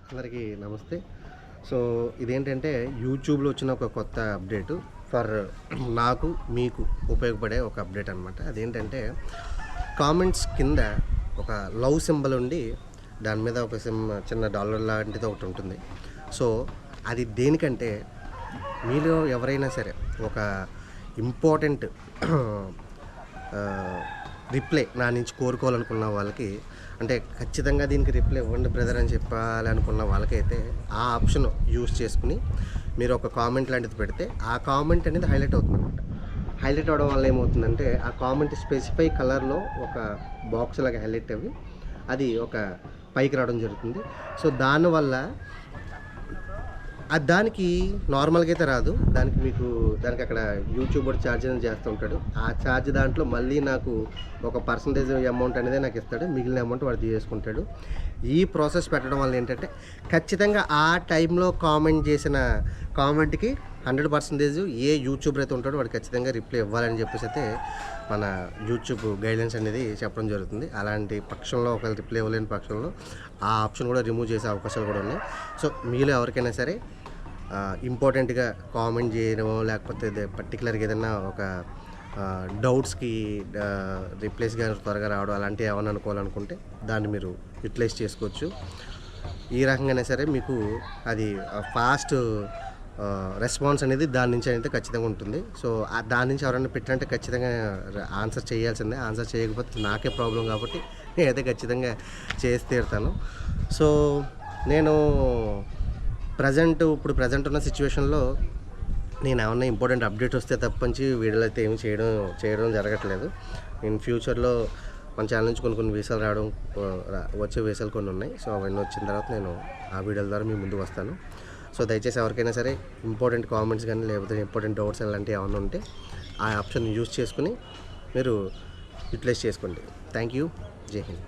అందరికీ నమస్తే. సో ఇదేంటంటే యూట్యూబ్లో వచ్చిన ఒక కొత్త అప్డేటు ఫర్ నాకు మీకు ఉపయోగపడే ఒక అప్డేట్ అనమాట. అదేంటంటే కామెంట్స్ కింద ఒక లవ్ సింబల్ ఉండి దాని మీద ఒక చిన్న డాలర్ లాంటిది ఒకటి ఉంటుంది. సో అది దేనికంటే మీలో ఎవరైనా సరే ఒక ఇంపార్టెంట్ రిప్లై నా నుంచి కోరుకోవాలనుకున్న వాళ్ళకి, అంటే ఖచ్చితంగా దీనికి రిప్లై ఇవ్వండి బ్రదర్ అని చెప్పాలనుకున్న వాళ్ళకైతే ఆ ఆప్షన్ యూజ్ చేసుకుని మీరు ఒక కామెంట్ లాంటిది పెడితే ఆ కామెంట్ అనేది హైలైట్ అవుతుంది అనమాట. హైలైట్ అవ్వడం వల్ల ఏమవుతుందంటే ఆ కామెంట్ స్పెసిఫై కలర్లో ఒక బాక్స్ లాగా హైలైట్ అవి అది ఒక పైకి రావడం జరుగుతుంది. సో దానివల్ల దానికి నార్మల్గా అయితే రాదు, దానికి అక్కడ యూట్యూబ్ ఛార్జ్ అనేది చేస్తూ ఉంటాడు. ఆ ఛార్జ్ దాంట్లో మళ్ళీ నాకు ఒక పర్సంటేజ్ అమౌంట్ అనేది నాకు ఇస్తాడు, మిగిలిన అమౌంట్ వాడు తీసుకుంటాడు. ఈ ప్రాసెస్ పెట్టడం వల్ల ఏంటంటే ఖచ్చితంగా ఆ టైంలో కామెంట్ చేసిన కామెంట్కి 100% ఏ యూట్యూబర్ అయితే ఉంటాడో వాడు ఖచ్చితంగా రిప్లై ఇవ్వాలని చెప్పేసి అయితే మన యూట్యూబ్ గైడ్లైన్స్ అనేది చెప్పడం జరుగుతుంది. అలాంటి పక్షంలో ఒకవేళ రిప్లై ఇవ్వలేని పక్షంలో ఆ ఆప్షన్ కూడా రిమూవ్ చేసే అవకాశాలు కూడా ఉన్నాయి. సో మీలో ఎవరికైనా సరే ఇంపార్టెంట్గా కామెంట్ చేయడం, లేకపోతే పర్టికులర్గా ఏదైనా ఒక డౌట్స్కి రిప్లేస్గా త్వరగా రావడం అలాంటివి ఏమైనా అనుకోవాలనుకుంటే దాన్ని మీరు యూటిలైజ్ చేసుకోవచ్చు. ఈ రకంగానే సరే మీకు అది ఫాస్ట్ రెస్పాన్స్ అనేది దాని నుంచి అయితే ఖచ్చితంగా ఉంటుంది. సో దాని నుంచి ఎవరైనా పెట్టాలంటే ఖచ్చితంగా ఆన్సర్ చేయాల్సిందే. ఆన్సర్ చేయకపోతే నాకే ప్రాబ్లం కాబట్టి నేనైతే ఖచ్చితంగా చేసి తీరుతాను. సో నేను ఇప్పుడు ప్రజెంట్ ఉన్న సిచ్యువేషన్లో నేను ఏమన్నా ఇంపార్టెంట్ అప్డేట్ వస్తే తప్పంచి వీడియోలు అయితే ఏమి చేయడం జరగట్లేదు. నేను ఫ్యూచర్లో మన ఛానల్ నుంచి కొన్ని వీసాలు వచ్చే వీసాలు కొన్ని ఉన్నాయి. సో అవన్నీ వచ్చిన తర్వాత నేను ఆ వీడియోల ద్వారా మీ ముందుకు వస్తాను. సో దయచేసి ఎవరికైనా సరే ఇంపార్టెంట్ కామెంట్స్ కానీ లేకపోతే ఇంపార్టెంట్ డౌట్స్ అలాంటివి ఏమైనా ఉంటే ఆ ఆప్షన్ యూజ్ చేసుకుని మీరు యూటిలైజ్ చేసుకోండి. Thank you. జై హింద్.